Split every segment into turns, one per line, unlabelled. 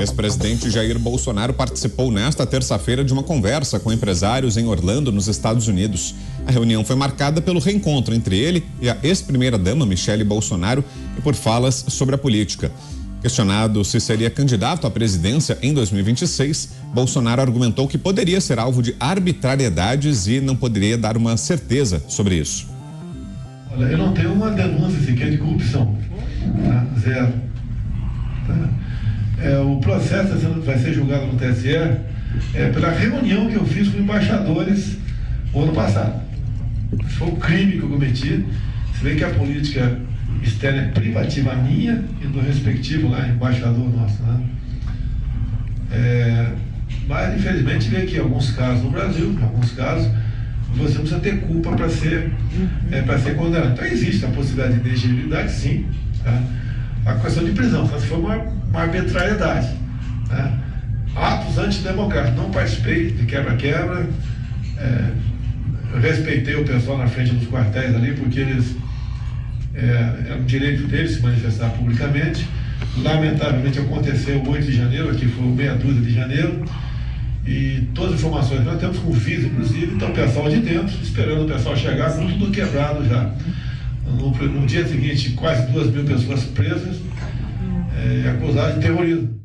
O ex-presidente Jair Bolsonaro participou nesta terça-feira de uma conversa com empresários em Orlando, nos Estados Unidos. A reunião foi marcada pelo reencontro entre ele e a ex-primeira-dama Michele Bolsonaro e por falas sobre a política. Questionado se seria candidato à presidência em 2026, Bolsonaro argumentou que poderia ser alvo de arbitrariedades e não poderia dar uma certeza sobre isso.
Olha, eu não tenho uma denúncia sequer de corrupção, tá? Zero. Tá? O processo vai ser julgado no TSE pela reunião que eu fiz com embaixadores o ano passado. Esse foi o crime que eu cometi. Você vê que a política externa é privativa minha e do respectivo lá, embaixador nosso, né? Mas infelizmente vê que em alguns casos no Brasil, em alguns casos, você precisa ter culpa para ser condenado. Então existe a possibilidade de elegibilidade, sim. Tá? A questão de prisão, se for uma arbitrariedade. Tá? Atos antidemocráticos. Não participei de quebra-quebra. Eu respeitei o pessoal na frente dos quartéis ali, porque eles é um direito deles se manifestar publicamente. Lamentavelmente aconteceu o 8 de janeiro, aqui foi o meia dúzia de janeiro. E todas as informações nós temos com o FIS, inclusive, então o pessoal de dentro, esperando o pessoal chegar com tudo quebrado já. No dia seguinte, quase 2.000 pessoas presas, acusadas de terrorismo.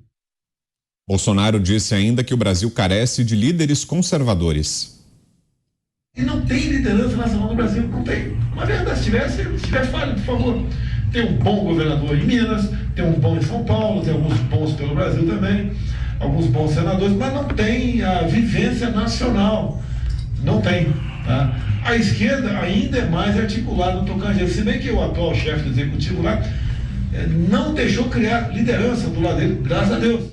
Bolsonaro disse ainda que o Brasil carece de líderes conservadores.
E não tem liderança nacional no Brasil, não tem. Uma verdade, se tivesse, fale, por favor. Tem um bom governador em Minas, tem um bom em São Paulo, tem alguns bons pelo Brasil também, alguns bons senadores, mas não tem a vivência nacional. Não tem. Tá? A esquerda ainda é mais articulada no Tocantins, se bem que o atual chefe do executivo lá não deixou criar liderança do lado dele, graças a Deus.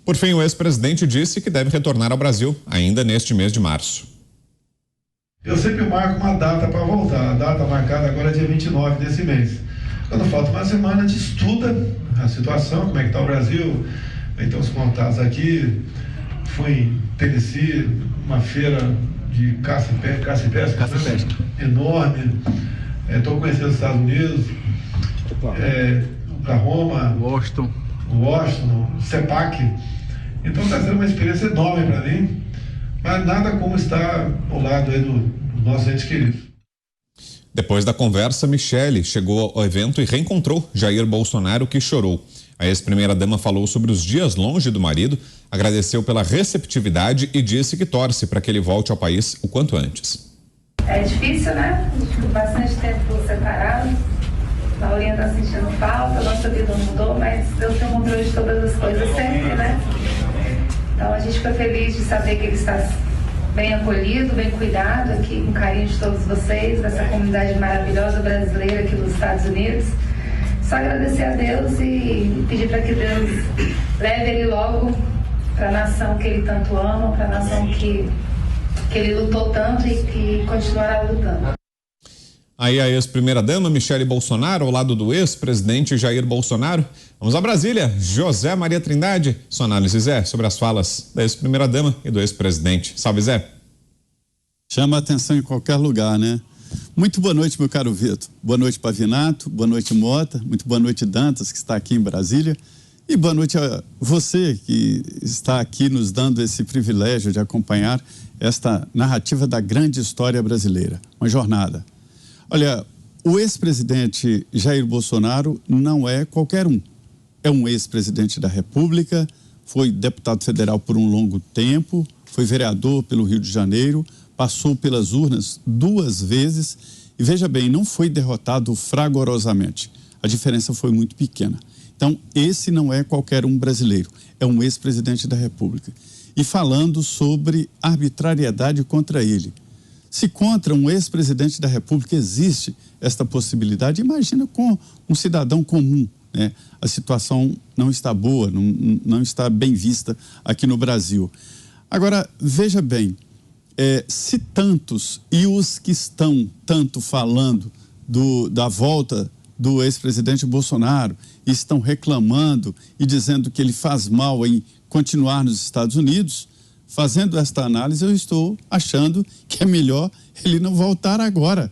Por fim, o ex-presidente disse que deve retornar ao Brasil ainda neste mês de março.
Eu sempre marco uma data para voltar. A data marcada agora é dia 29 desse mês. Quando falta uma semana, a gente estuda a situação, como é que está o Brasil, então os contatos aqui. Fui em Tennessee, uma feira de caça e pesca enorme. Estou conhecendo os Estados Unidos, Oklahoma, Washington, CEPAC. Então está sendo uma experiência enorme para mim, mas nada como estar ao lado aí dos nossos entes queridos.
Depois da conversa, Michele chegou ao evento e reencontrou Jair Bolsonaro, que chorou. A ex-primeira-dama falou sobre os dias longe do marido, agradeceu pela receptividade e disse que torce para que ele volte ao país o quanto antes.
É difícil, né? A gente ficou bastante tempo separado. A Laurinha está sentindo falta, nossa vida mudou, mas Deus tem o controle de todas as coisas sempre, né? Então a gente fica feliz de saber que ele está bem acolhido, bem cuidado aqui, com carinho de todos vocês, dessa comunidade maravilhosa brasileira aqui nos Estados Unidos. Só agradecer a Deus e pedir para que Deus leve ele logo para a nação que ele tanto ama, para a nação que ele lutou tanto e que continuará lutando.
Aí a ex-primeira-dama Michele Bolsonaro ao lado do ex-presidente Jair Bolsonaro. Vamos a Brasília. José Maria Trindade. Sua análise, Zé, sobre as falas da ex-primeira-dama e do ex-presidente. Salve, Zé.
Chama a atenção em qualquer lugar, né? Muito boa noite, meu caro Vitor. Boa noite, Pavinato. Boa noite, Mota. Muito boa noite, Dantas, que está aqui em Brasília. E boa noite a você que está aqui nos dando esse privilégio de acompanhar esta narrativa da grande história brasileira. Uma jornada. Olha, o ex-presidente Jair Bolsonaro não é qualquer um. É um ex-presidente da República, foi deputado federal por um longo tempo, foi vereador pelo Rio de Janeiro, passou pelas urnas 2 vezes e, veja bem, não foi derrotado fragorosamente. A diferença foi muito pequena. Então, esse não é qualquer um brasileiro, é um ex-presidente da República. E falando sobre arbitrariedade contra ele. Se contra um ex-presidente da República existe esta possibilidade, imagina com um cidadão comum, né? A situação não está boa, não está bem vista aqui no Brasil. Agora, veja bem, se tantos e os que estão tanto falando da volta do ex-presidente Bolsonaro estão reclamando e dizendo que ele faz mal em continuar nos Estados Unidos, fazendo esta análise, eu estou achando que é melhor ele não voltar agora.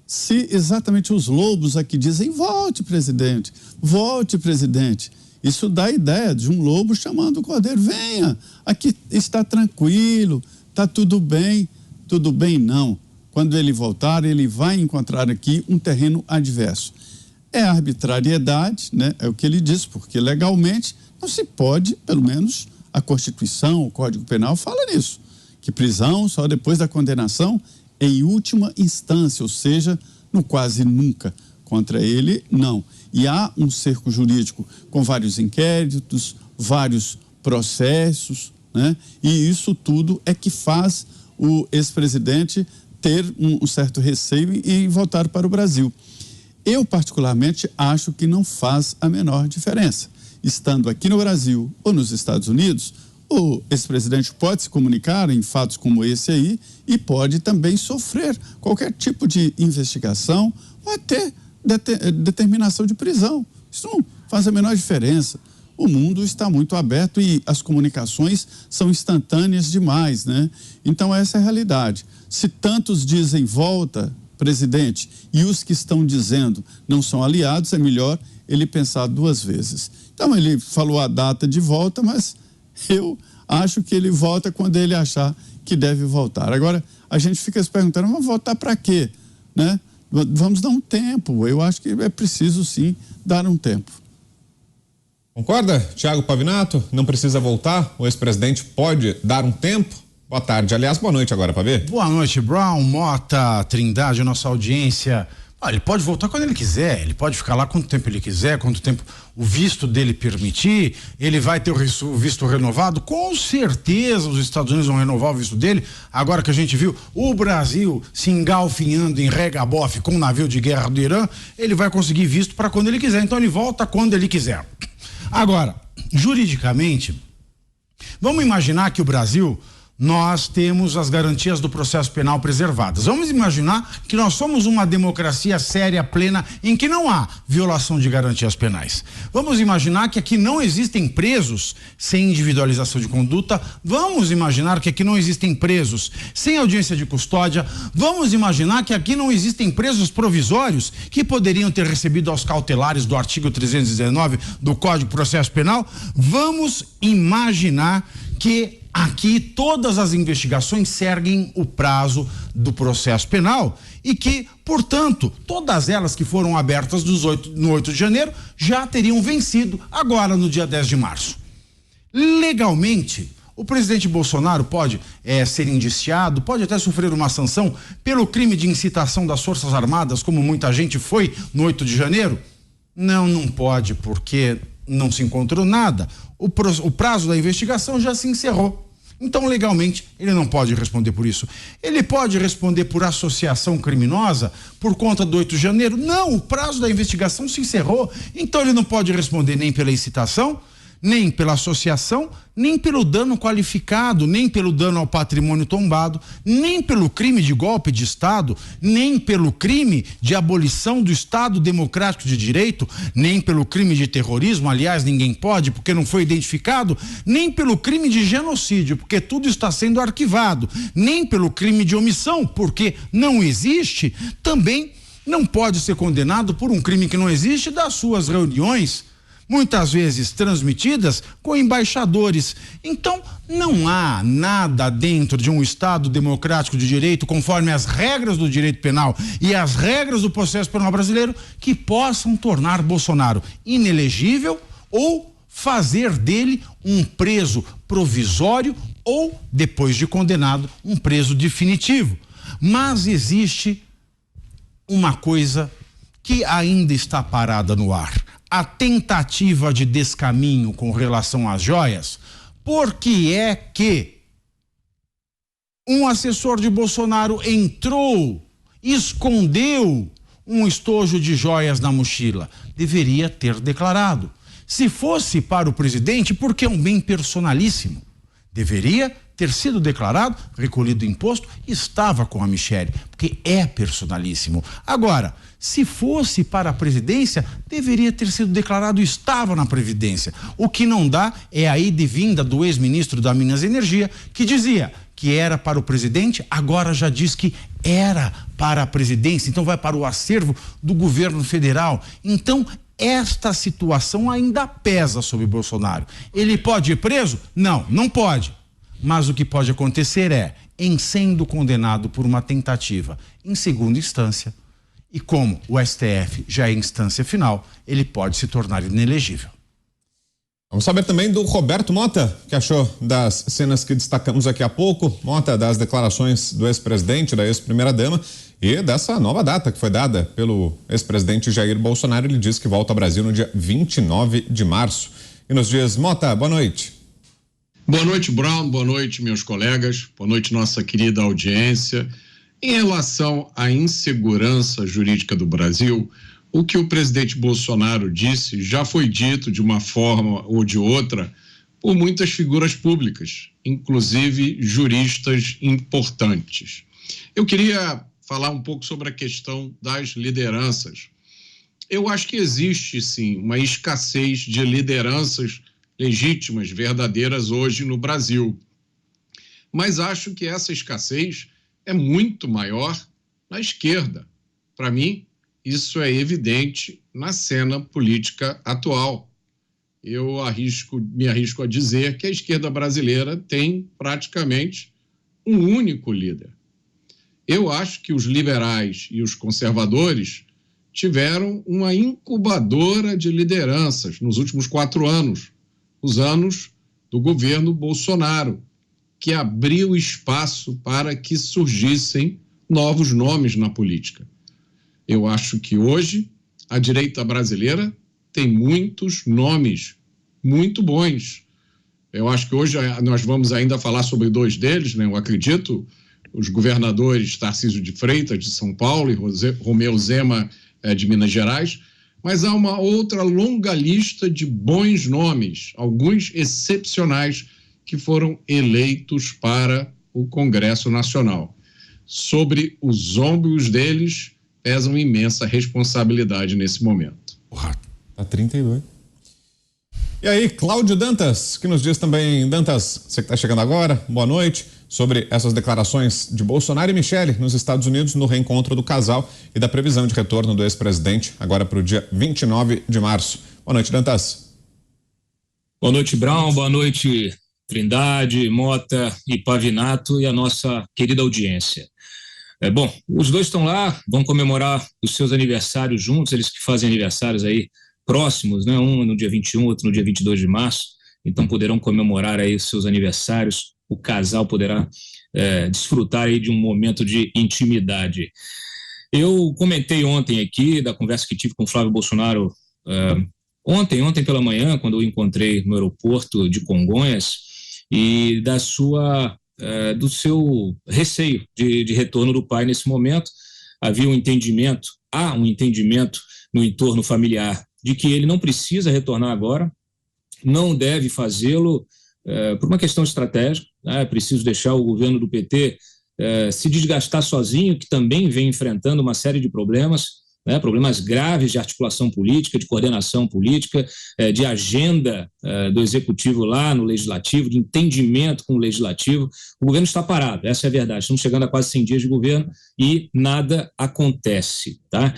Se exatamente os lobos aqui dizem, volte, presidente, Isso dá a ideia de um lobo chamando o cordeiro: venha, aqui está tranquilo, está tudo bem. Tudo bem, não. Quando ele voltar, ele vai encontrar aqui um terreno adverso. É arbitrariedade, né? É o que ele diz, porque legalmente não se pode, pelo menos a Constituição, o Código Penal fala nisso, que prisão só depois da condenação em última instância, ou seja, no quase nunca. Contra ele, não. E há um cerco jurídico com vários inquéritos, vários processos, né? E isso tudo é que faz o ex-presidente ter um certo receio em voltar para o Brasil. Eu, particularmente, acho que não faz a menor diferença. Estando aqui no Brasil ou nos Estados Unidos, o ex-presidente pode se comunicar em fatos como esse aí e pode também sofrer qualquer tipo de investigação ou até determinação de prisão. Isso não faz a menor diferença. O mundo está muito aberto e as comunicações são instantâneas demais, né? Então essa é a realidade. Se tantos dizem volta, presidente, e os que estão dizendo não são aliados, é melhor ele pensar duas vezes. Então ele falou a data de volta, mas eu acho que ele volta quando ele achar que deve voltar. Agora, a gente fica se perguntando: vamos voltar para quê? Né? Vamos dar um tempo. Eu acho que é preciso sim dar um tempo.
Concorda, Thiago Pavinato? Não precisa voltar? O ex-presidente pode dar um tempo? Boa tarde. Aliás, boa noite agora, Pavê.
Boa noite, Brown, Mota, Trindade, nossa audiência. Ele pode voltar quando ele quiser, ele pode ficar lá quanto tempo ele quiser, quanto tempo o visto dele permitir, ele vai ter o visto renovado, com certeza os Estados Unidos vão renovar o visto dele. Agora que a gente viu o Brasil se engalfinhando em regabofe com o navio de guerra do Irã, ele vai conseguir visto para quando ele quiser, então ele volta quando ele quiser. Agora, juridicamente, vamos imaginar que o Brasil, nós temos as garantias do processo penal preservadas. Vamos imaginar que nós somos uma democracia séria, plena, em que não há violação de garantias penais. Vamos imaginar que aqui não existem presos sem individualização de conduta. Vamos imaginar que aqui não existem presos sem audiência de custódia. Vamos imaginar que aqui não existem presos provisórios que poderiam ter recebido aos cautelares do artigo 319 do Código de Processo Penal. Vamos imaginar que aqui todas as investigações seguem o prazo do processo penal e que, portanto, todas elas que foram abertas no 8 de janeiro já teriam vencido agora no dia 10 de março. Legalmente, o presidente Bolsonaro pode ser indiciado, pode até sofrer uma sanção pelo crime de incitação das Forças Armadas, como muita gente foi no 8 de janeiro? Não pode, porque não se encontrou nada. O prazo da investigação já se encerrou. Então, legalmente, ele não pode responder por isso. Ele pode responder por associação criminosa por conta do 8 de janeiro? Não, o prazo da investigação se encerrou. Então, ele não pode responder nem pela incitação, nem pela associação, nem pelo dano qualificado, nem pelo dano ao patrimônio tombado, nem pelo crime de golpe de Estado, nem pelo crime de abolição do Estado Democrático de Direito, nem pelo crime de terrorismo, aliás, ninguém pode, porque não foi identificado, nem pelo crime de genocídio, porque tudo está sendo arquivado, nem pelo crime de omissão, porque não existe, também não pode ser condenado por um crime que não existe das suas reuniões, muitas vezes transmitidas com embaixadores. Então, não há nada dentro de um Estado democrático de direito, conforme as regras do direito penal e as regras do processo penal brasileiro, que possam tornar Bolsonaro inelegível ou fazer dele um preso provisório ou, depois de condenado, um preso definitivo. Mas existe uma coisa que ainda está parada no ar: a tentativa de descaminho com relação às joias. Por que é que um assessor de Bolsonaro entrou, escondeu um estojo de joias na mochila? Deveria ter declarado. Se fosse para o presidente, porque é um bem personalíssimo, deveria ter sido declarado, recolhido o imposto, estava com a Michele, porque é personalíssimo. Agora, se fosse para a presidência, deveria ter sido declarado, estava na Previdência. O que não dá é a ida e vinda do ex-ministro da Minas e Energia, que dizia que era para o presidente, agora já diz que era para a presidência, então vai para o acervo do governo federal. Então esta situação ainda pesa sobre Bolsonaro. Ele pode ir preso? Não, não pode. Mas o que pode acontecer é, em sendo condenado por uma tentativa em segunda instância, e como o STF já é instância final, ele pode se tornar inelegível.
Vamos saber também do Roberto Mota, que achou das cenas que destacamos aqui há pouco. Mota, das declarações do ex-presidente, da ex-primeira-dama e dessa nova data que foi dada pelo ex-presidente Jair Bolsonaro. Ele disse que volta ao Brasil no dia 29 de março. E nos dias, Mota, boa noite.
Boa noite, Brown. Boa noite, meus colegas. Boa noite, nossa querida audiência. Em relação à insegurança jurídica do Brasil, o que o presidente Bolsonaro disse já foi dito de uma forma ou de outra por muitas figuras públicas, inclusive juristas importantes. Eu queria falar um pouco sobre a questão das lideranças. Eu acho que existe, sim, uma escassez de lideranças legítimas, verdadeiras hoje no Brasil. Mas acho que essa escassez é muito maior na esquerda. Para mim, isso é evidente na cena política atual. Eu me arrisco a dizer que a esquerda brasileira tem praticamente um único líder. Eu acho que os liberais e os conservadores tiveram uma incubadora de lideranças nos últimos 4 anos, os anos do governo Bolsonaro, que abriu espaço para que surgissem novos nomes na política. Eu acho que hoje a direita brasileira tem muitos nomes muito bons. Eu acho que hoje nós vamos ainda falar sobre 2 deles, né? Eu acredito, os governadores Tarcísio de Freitas, de São Paulo, e Romeu Zema, de Minas Gerais, mas há uma outra longa lista de bons nomes, alguns excepcionais, que foram eleitos para o Congresso Nacional. Sobre os ombros deles pesa uma imensa responsabilidade nesse momento.
Tá 32. E aí, Cláudio Dantas, que nos diz também, Dantas, você que está chegando agora, boa noite, sobre essas declarações de Bolsonaro e Michele nos Estados Unidos no reencontro do casal e da previsão de retorno do ex-presidente agora para o dia 29 de março. Boa noite, Dantas.
Boa noite, Brown, boa noite, Trindade, Mota e Pavinato e a nossa querida audiência. Bom, os dois estão lá, vão comemorar os seus aniversários juntos, eles que fazem aniversários aí próximos, né? Um no dia 21, outro no dia 22 de março, então poderão comemorar aí os seus aniversários, o casal poderá desfrutar aí de um momento de intimidade. Eu comentei ontem aqui da conversa que tive com o Flávio Bolsonaro ontem pela manhã, quando eu encontrei no aeroporto de Congonhas, e do seu receio de retorno do pai nesse momento. Há um entendimento no entorno familiar de que ele não precisa retornar agora, não deve fazê-lo por uma questão estratégica, né? É preciso deixar o governo do PT se desgastar sozinho, que também vem enfrentando uma série de problemas, né, problemas graves de articulação política, de coordenação política, de agenda do executivo lá no legislativo, de entendimento com o legislativo. O governo está parado, essa é a verdade. Estamos chegando a quase 100 dias de governo e nada acontece, tá?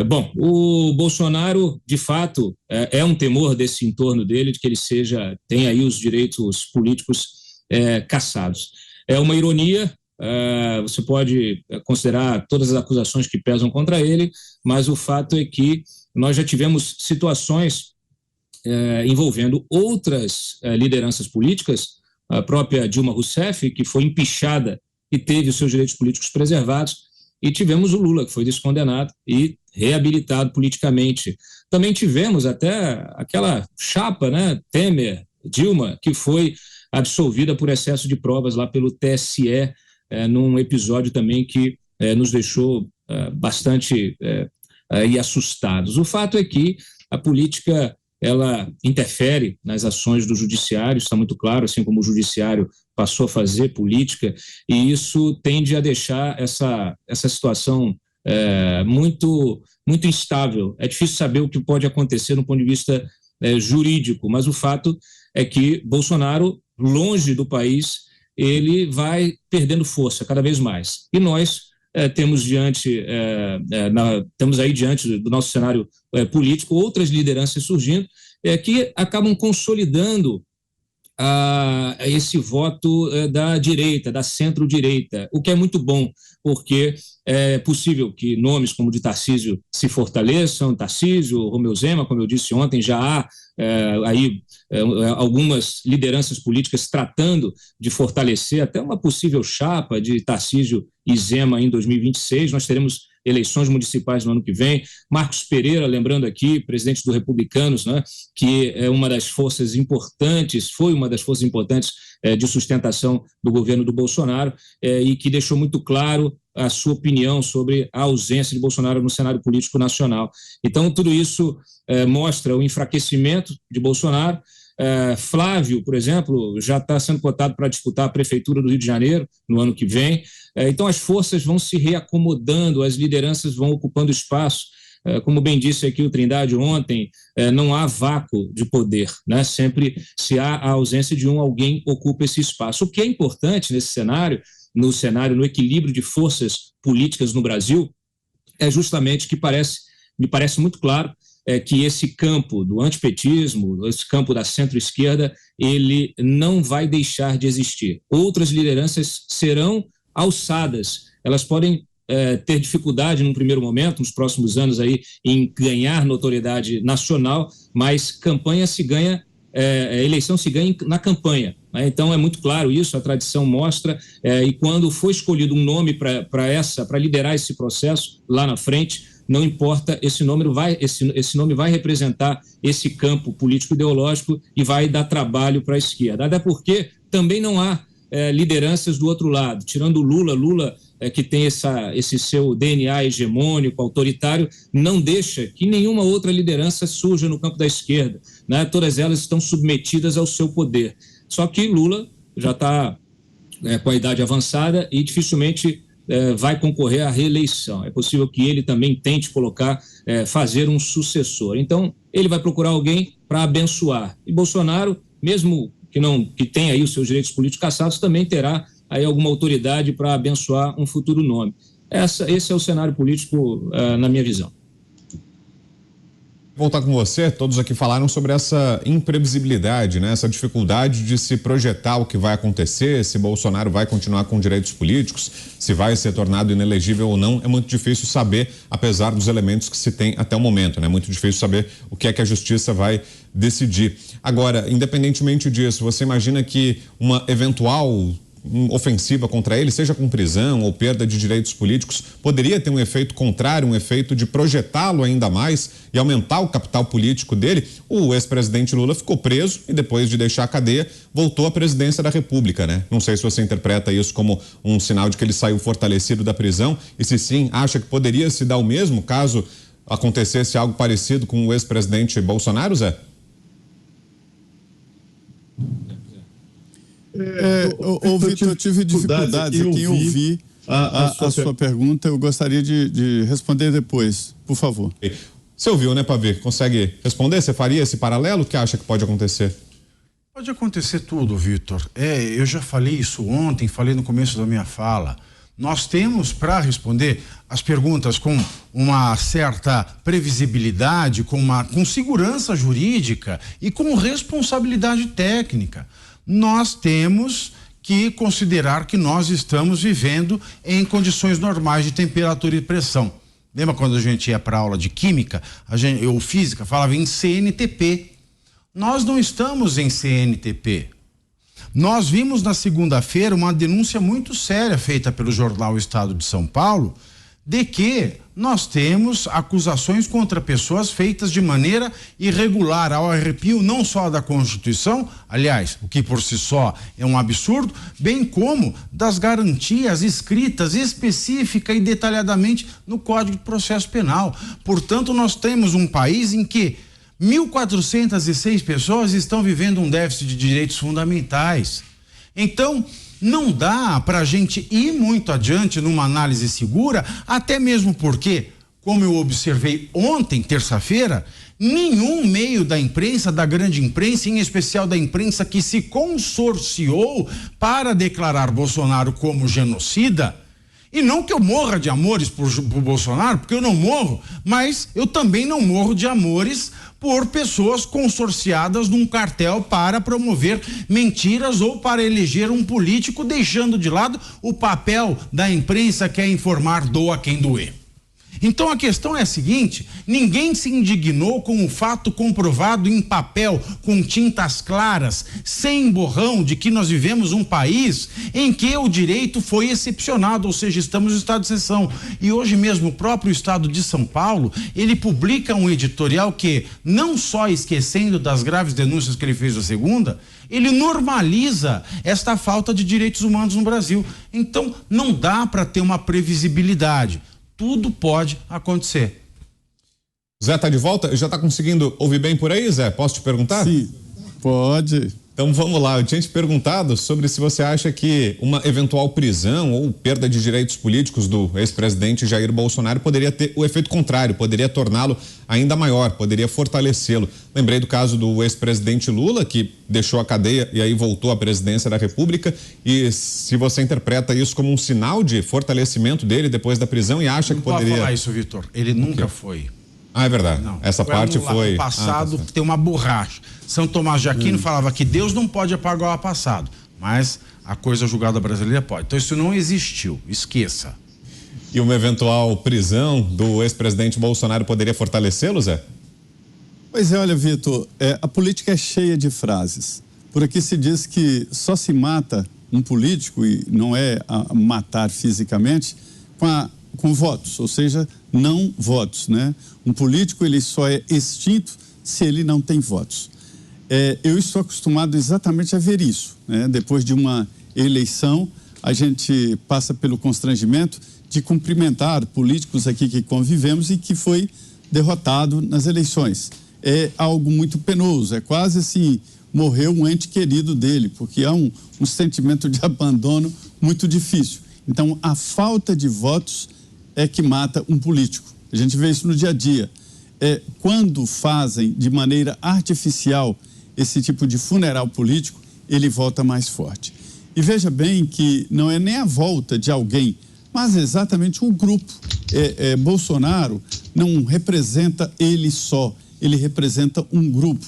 Bom, o Bolsonaro, de fato, é um temor desse entorno dele, de que ele tenha aí os direitos políticos cassados. É uma ironia. Você pode considerar todas as acusações que pesam contra ele, mas o fato é que nós já tivemos situações envolvendo outras lideranças políticas, a própria Dilma Rousseff, que foi empichada e teve os seus direitos políticos preservados, e tivemos o Lula, que foi descondenado e reabilitado politicamente. Também tivemos até aquela chapa, né, Temer, Dilma, que foi absolvida por excesso de provas lá pelo TSE, num episódio também que nos deixou bastante assustados. O fato é que a política, ela interfere nas ações do judiciário, está muito claro, assim como o judiciário passou a fazer política, e isso tende a deixar essa situação muito, muito instável. É difícil saber o que pode acontecer no ponto de vista jurídico, mas o fato é que Bolsonaro, longe do país, ele vai perdendo força cada vez mais. E nós temos aí diante do nosso cenário político outras lideranças surgindo que acabam consolidando esse voto da direita, da centro-direita, o que é muito bom, porque é possível que nomes como o de Tarcísio se fortaleçam, Tarcísio, Romeu Zema, como eu disse ontem, já há algumas lideranças políticas tratando de fortalecer até uma possível chapa de Tarcísio e Zema em 2026, nós teremos eleições municipais no ano que vem. Marcos Pereira, lembrando aqui, presidente do Republicanos, né, que é uma das forças importantes, foi uma das forças importantes de sustentação do governo do Bolsonaro e que deixou muito claro a sua opinião sobre a ausência de Bolsonaro no cenário político nacional. Então, tudo isso mostra o enfraquecimento de Bolsonaro. Flávio, por exemplo, já está sendo cotado para disputar a Prefeitura do Rio de Janeiro no ano que vem. Então, as forças vão se reacomodando, as lideranças vão ocupando espaço. Como bem disse aqui o Trindade ontem, não há vácuo de poder, né? Sempre se há a ausência de alguém ocupa esse espaço. O que é importante nesse cenário, no equilíbrio de forças políticas no Brasil, é justamente que me parece muito claro que esse campo do antipetismo, esse campo da centro-esquerda, ele não vai deixar de existir. Outras lideranças serão alçadas, elas podem ter dificuldade num primeiro momento, nos próximos anos aí, em ganhar notoriedade nacional, mas campanha se ganha, eleição se ganha na campanha. Né? Então é muito claro isso, a tradição mostra, e quando for escolhido um nome para liderar esse processo lá na frente, não importa, esse nome vai representar esse campo político-ideológico e vai dar trabalho para a esquerda. Até porque também não há lideranças do outro lado, tirando o Lula que tem esse seu DNA hegemônico, autoritário, não deixa que nenhuma outra liderança surja no campo da esquerda. Né? Todas elas estão submetidas ao seu poder. Só que Lula já está com a idade avançada e dificilmente vai concorrer à reeleição. É possível que ele também tente fazer um sucessor. Então, ele vai procurar alguém para abençoar. E Bolsonaro, mesmo que tenha aí os seus direitos políticos cassados, também terá aí alguma autoridade para abençoar um futuro nome. Esse é o cenário político, na minha visão.
Vou voltar com você, todos aqui falaram sobre essa imprevisibilidade, né? Essa dificuldade de se projetar o que vai acontecer, se Bolsonaro vai continuar com direitos políticos, se vai ser tornado inelegível ou não, é muito difícil saber, apesar dos elementos que se tem até o momento, né? É muito difícil saber o que é que a justiça vai decidir. Agora, independentemente disso, você imagina que uma eventual ofensiva contra ele, seja com prisão ou perda de direitos políticos, poderia ter um efeito contrário, um efeito de projetá-lo ainda mais e aumentar o capital político dele? O ex-presidente Lula ficou preso e depois de deixar a cadeia, voltou à presidência da República, né? Não sei se você interpreta isso como um sinal de que ele saiu fortalecido da prisão e se sim, acha que poderia se dar o mesmo caso acontecesse algo parecido com o ex-presidente Bolsonaro, Zé?
Vitor, eu tive dificuldades aqui em ouvir a sua pergunta. Eu gostaria de responder depois, por favor.
Você ouviu, né, Pavê? Consegue responder? Você faria esse paralelo? O que acha que pode acontecer?
Pode acontecer tudo, Vitor. Eu já falei isso ontem, falei no começo da minha fala. Nós temos para responder as perguntas com uma certa previsibilidade, com segurança jurídica e com responsabilidade técnica. Nós temos que considerar que nós estamos vivendo em condições normais de temperatura e pressão. Lembra quando a gente ia para aula de química, ou física, falava em CNTP. Nós não estamos em CNTP. Nós vimos na segunda-feira uma denúncia muito séria feita pelo jornal Estado de São Paulo, de que nós temos acusações contra pessoas feitas de maneira irregular, ao arrepio não só da Constituição, aliás, o que por si só é um absurdo, bem como das garantias escritas específica e detalhadamente no Código de Processo Penal. Portanto, nós temos um país em que 1.406 pessoas estão vivendo um déficit de direitos fundamentais. Então, não dá para a gente ir muito adiante numa análise segura, até mesmo porque, como eu observei ontem, terça-feira, nenhum meio da imprensa, da grande imprensa, em especial da imprensa que se consorciou para declarar Bolsonaro como genocida, E não que eu morra de amores por Bolsonaro, porque eu não morro, mas eu também não morro de amores por pessoas consorciadas num cartel para promover mentiras ou para eleger um político, deixando de lado o papel da imprensa, que é informar, doa quem doer. Então a questão é a seguinte: ninguém se indignou com o fato comprovado em papel, com tintas claras, sem borrão, de que nós vivemos um país em que o direito foi excepcionado, ou seja, estamos no estado de exceção. E hoje mesmo o próprio estado de São Paulo, ele publica um editorial que, não só esquecendo das graves denúncias que ele fez na segunda, ele normaliza esta falta de direitos humanos no Brasil. Então não dá para ter uma previsibilidade. Tudo pode acontecer.
Zé, tá de volta? Já tá conseguindo ouvir bem por aí, Zé? Posso te perguntar?
Sim, pode.
Então vamos lá, eu tinha te perguntado sobre se você acha que uma eventual prisão ou perda de direitos políticos do ex-presidente Jair Bolsonaro poderia ter o efeito contrário, poderia torná-lo ainda maior, poderia fortalecê-lo. Lembrei do caso do ex-presidente Lula, que deixou a cadeia e aí voltou à presidência da República, e se você interpreta isso como um sinal de fortalecimento dele depois da prisão e acha que poderia...
Não pode falar isso, Vitor, ele nunca foi.
Ah, é verdade.
Não,
essa parte foi...
No passado tem uma borracha. São Tomás de Aquino falava que Deus não pode apagar o passado, mas a coisa julgada brasileira pode. Então isso não existiu, esqueça.
E uma eventual prisão do ex-presidente Bolsonaro poderia fortalecê-lo, Zé?
Pois é, olha, Vitor, a política é cheia de frases. Por aqui se diz que só se mata um político, e não é a matar fisicamente, com votos, ou seja, não votos, né? Um político, ele só é extinto se ele não tem votos. Eu estou acostumado exatamente a ver isso, né? Depois de uma eleição, a gente passa pelo constrangimento de cumprimentar políticos aqui que convivemos e que foi derrotado nas eleições. É algo muito penoso, é quase assim, morreu um ente querido dele, porque há um sentimento de abandono muito difícil. Então, a falta de votos é que mata um político. A gente vê isso no dia a dia. Quando fazem de maneira artificial esse tipo de funeral político, ele volta mais forte. E veja bem que não é nem a volta de alguém, mas exatamente o grupo. Bolsonaro não representa ele só, ele representa um grupo.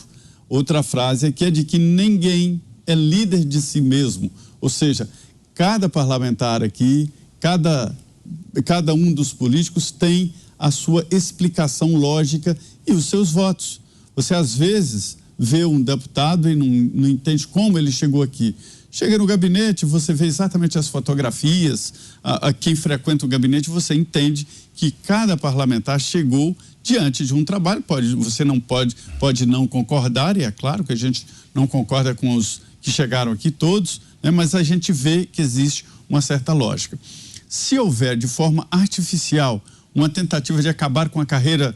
Outra frase aqui é de que ninguém é líder de si mesmo, ou seja, cada parlamentar aqui, cada um dos políticos tem a sua explicação lógica e os seus votos. Você às vezes vê um deputado e não entende como ele chegou aqui. Chega no gabinete, você vê exatamente as fotografias, quem frequenta o gabinete, você entende que cada parlamentar chegou diante de um trabalho. Você não pode não concordar, e é claro que a gente não concorda com os que chegaram aqui todos, né, mas a gente vê que existe uma certa lógica. Se houver de forma artificial uma tentativa de acabar com a carreira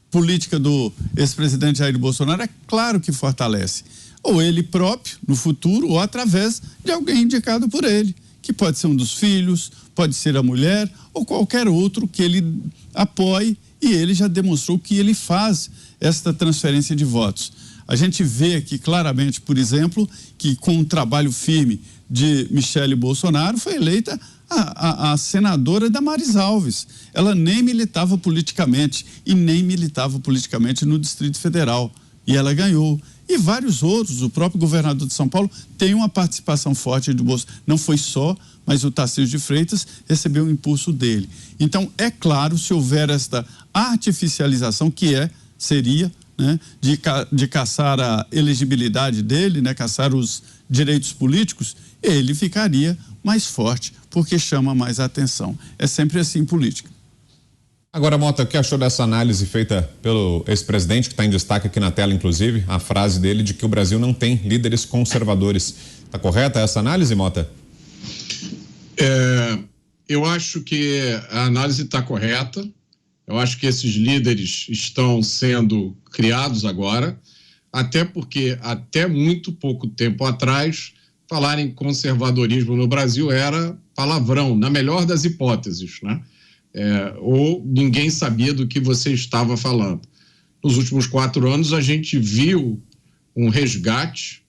política do ex-presidente Jair Bolsonaro, é claro que fortalece. Ou ele próprio, no futuro, ou através de alguém indicado por ele, que pode ser um dos filhos, pode ser a mulher, ou qualquer outro que ele apoie, e ele já demonstrou que ele faz esta transferência de votos. A gente vê aqui claramente, por exemplo, que com um trabalho firme de Michele Bolsonaro, foi eleita a senadora Damares Alves. Ela nem militava politicamente e nem militava politicamente no Distrito Federal. E ela ganhou. E vários outros, o próprio governador de São Paulo tem uma participação forte do Bolsonaro. Não foi só, mas o Tarcísio de Freitas recebeu o impulso dele. Então, é claro, se houver esta artificialização, seria, né, de caçar a elegibilidade dele, né, caçar os direitos políticos, ele ficaria mais forte, porque chama mais atenção. É sempre assim em política.
Agora, Mota, o que achou dessa análise feita pelo ex-presidente, que está em destaque aqui na tela, inclusive, a frase dele de que o Brasil não tem líderes conservadores. Está correta essa análise, Mota?
Eu acho que a análise está correta. Eu acho que esses líderes estão sendo criados agora, até porque até muito pouco tempo atrás, falar em conservadorismo no Brasil era palavrão, na melhor das hipóteses, né? Ou ninguém sabia do que você estava falando. Nos últimos 4 anos, a gente viu um resgate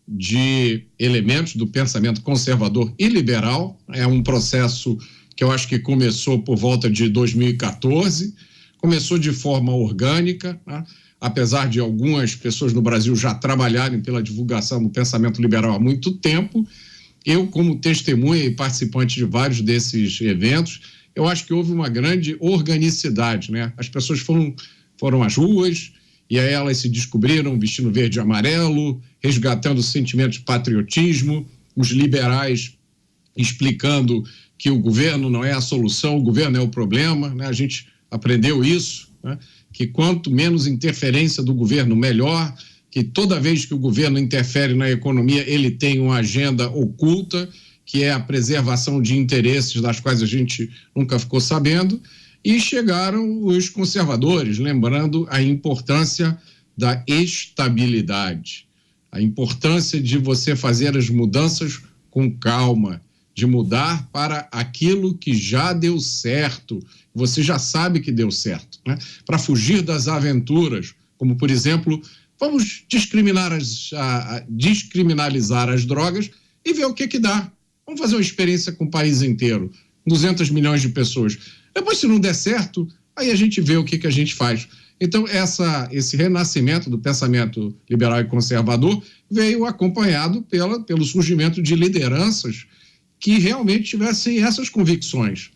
de elementos do pensamento conservador e liberal. É um processo que eu acho que começou por volta de 2014, começou de forma orgânica, né? Apesar de algumas pessoas no Brasil já trabalharem pela divulgação do pensamento liberal há muito tempo, eu, como testemunha e participante de vários desses eventos, eu acho que houve uma grande organicidade, né? As pessoas foram às ruas e aí elas se descobriram vestindo verde e amarelo, resgatando o sentimento de patriotismo, os liberais explicando que o governo não é a solução, o governo é o problema, né? A gente aprendeu isso, né? Que quanto menos interferência do governo, melhor, que toda vez que o governo interfere na economia, ele tem uma agenda oculta, que é a preservação de interesses das quais a gente nunca ficou sabendo, e chegaram os conservadores, lembrando a importância da estabilidade, a importância de você fazer as mudanças com calma, de mudar para aquilo que já deu certo, você já sabe que deu certo, né? Para fugir das aventuras, como, por exemplo, vamos descriminalizar as drogas e ver o que dá. Vamos fazer uma experiência com o país inteiro, 200 milhões de pessoas. Depois, se não der certo, aí a gente vê o que a gente faz. Então, esse renascimento do pensamento liberal e conservador veio acompanhado pelo surgimento de lideranças que realmente tivessem essas convicções.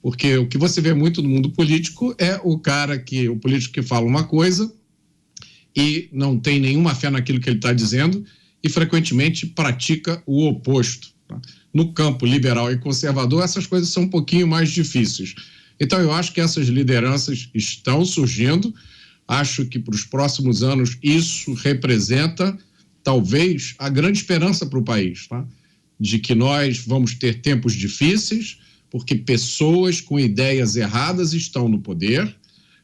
Porque o que você vê muito no mundo político é o político que fala uma coisa e não tem nenhuma fé naquilo que ele está dizendo e frequentemente pratica o oposto. Tá? No campo liberal e conservador, essas coisas são um pouquinho mais difíceis. Então, eu acho que essas lideranças estão surgindo. Acho que para os próximos anos isso representa, talvez, a grande esperança para o país, tá? De que nós vamos ter tempos difíceis, porque pessoas com ideias erradas estão no poder,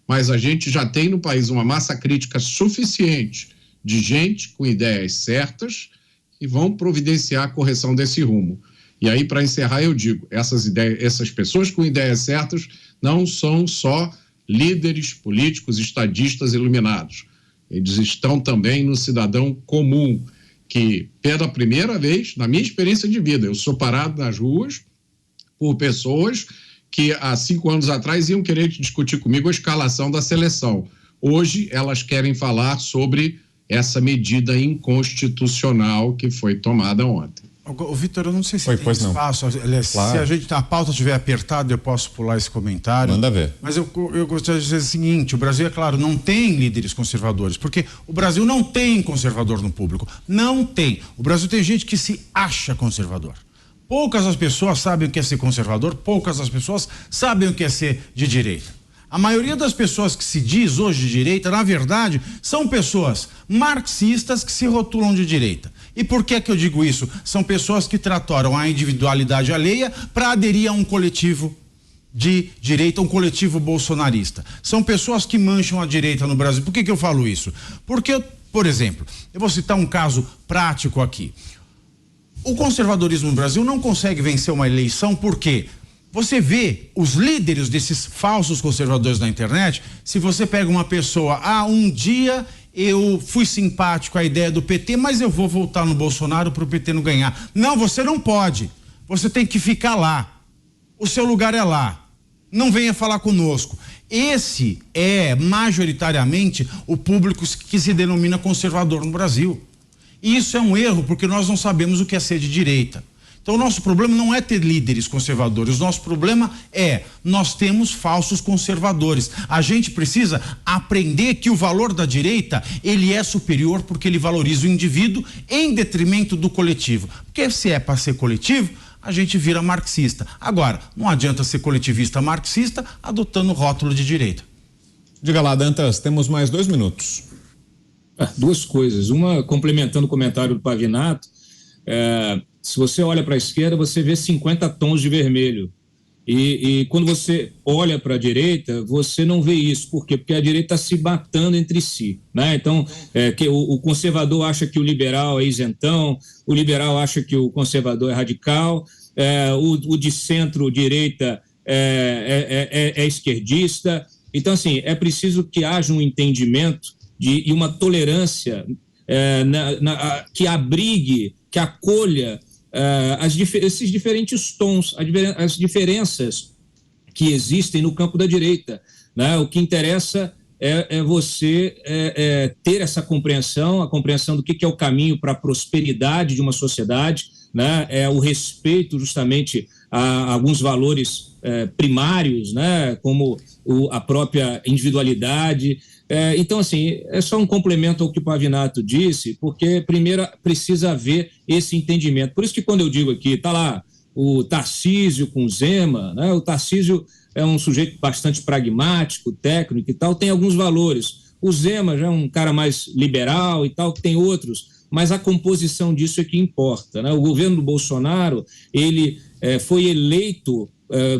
mas a gente já tem no país uma massa crítica suficiente de gente com ideias certas e vão providenciar a correção desse rumo. E aí, para encerrar, eu digo, essas pessoas com ideias certas não são só líderes políticos, estadistas iluminados. Eles estão também no cidadão comum, que pela primeira vez, na minha experiência de vida, eu sou parado nas ruas por pessoas que há 5 anos atrás iam querer discutir comigo a escalação da seleção. Hoje elas querem falar sobre essa medida inconstitucional que foi tomada ontem.
O Vitor, eu não sei se tem espaço.
Claro.
Se a pauta estiver apertada, eu posso pular esse comentário.
Manda ver.
Mas eu gostaria de dizer o seguinte: o Brasil, é claro, não tem líderes conservadores, porque o Brasil não tem conservador no público. Não tem. O Brasil tem gente que se acha conservador. Poucas as pessoas sabem o que é ser conservador, poucas as pessoas sabem o que é ser de direita. A maioria das pessoas que se diz hoje de direita, na verdade, são pessoas marxistas que se rotulam de direita. E por que eu digo isso? São pessoas que tratoram a individualidade alheia para aderir a um coletivo de direita, um coletivo bolsonarista. São pessoas que mancham a direita no Brasil. Por que eu falo isso? Porque, por exemplo, eu vou citar um caso prático aqui. O conservadorismo no Brasil não consegue vencer uma eleição porque você vê os líderes desses falsos conservadores na internet. Se você pega uma pessoa, um dia eu fui simpático à ideia do PT, mas eu vou votar no Bolsonaro para o PT não ganhar. Não, você não pode. Você tem que ficar lá. O seu lugar é lá. Não venha falar conosco. Esse é majoritariamente o público que se denomina conservador no Brasil. E isso é um erro, porque nós não sabemos o que é ser de direita. Então, o nosso problema não é ter líderes conservadores, o nosso problema é, nós temos falsos conservadores. A gente precisa aprender que o valor da direita, ele é superior porque ele valoriza o indivíduo em detrimento do coletivo. Porque se é para ser coletivo, a gente vira marxista. Agora, não adianta ser coletivista marxista adotando o rótulo de direita.
Diga lá, Dantas, temos mais 2 minutos.
2 coisas. Uma, complementando o comentário do Pavinato, se você olha para a esquerda, você vê 50 tons de vermelho. E quando você olha para a direita, você não vê isso. Por quê? Porque a direita está se matando entre si, né? Então, que o conservador acha que o liberal é isentão, o liberal acha que o conservador é radical, o de centro-direita é esquerdista. Então, assim, é preciso que haja um entendimento e uma tolerância que abrigue, que acolha esses diferentes tons, as diferenças que existem no campo da direita, né? O que interessa é você ter essa compreensão, a compreensão do que é o caminho para a prosperidade de uma sociedade, né? É o respeito justamente a alguns valores primários, né? Como a própria individualidade. Então, assim, é só um complemento ao que o Pavinato disse, porque primeiro precisa haver esse entendimento. Por isso que quando eu digo aqui, está lá o Tarcísio com o Zema, né? O Tarcísio é um sujeito bastante pragmático, técnico e tal, tem alguns valores. O Zema já é um cara mais liberal e tal, que tem outros, mas a composição disso é que importa, né? O governo do Bolsonaro, ele foi eleito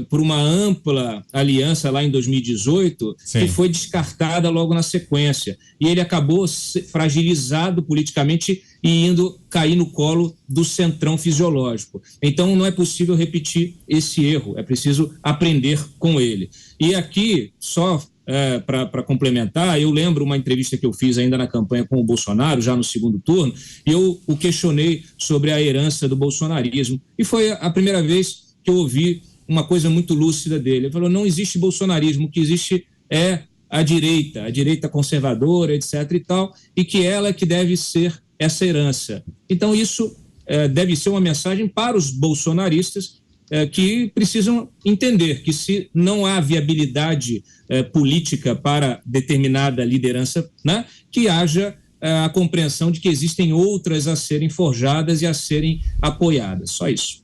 por uma ampla aliança lá em 2018, Sim. que foi descartada logo na sequência. E ele acabou fragilizado politicamente e cair no colo do centrão fisiológico. Então, não é possível repetir esse erro, é preciso aprender com ele. E aqui, só para complementar, eu lembro uma entrevista que eu fiz ainda na campanha com o Bolsonaro, já no segundo turno, e eu o questionei sobre a herança do bolsonarismo. E foi a primeira vez que eu ouvi uma coisa muito lúcida dele. Ele falou, não existe bolsonarismo, o que existe é a direita conservadora, etc. e tal, e que ela que deve ser essa herança. Então, isso deve ser uma mensagem para os bolsonaristas que precisam entender que se não há viabilidade política para determinada liderança, né, que haja a compreensão de que existem outras a serem forjadas e a serem apoiadas. Só isso.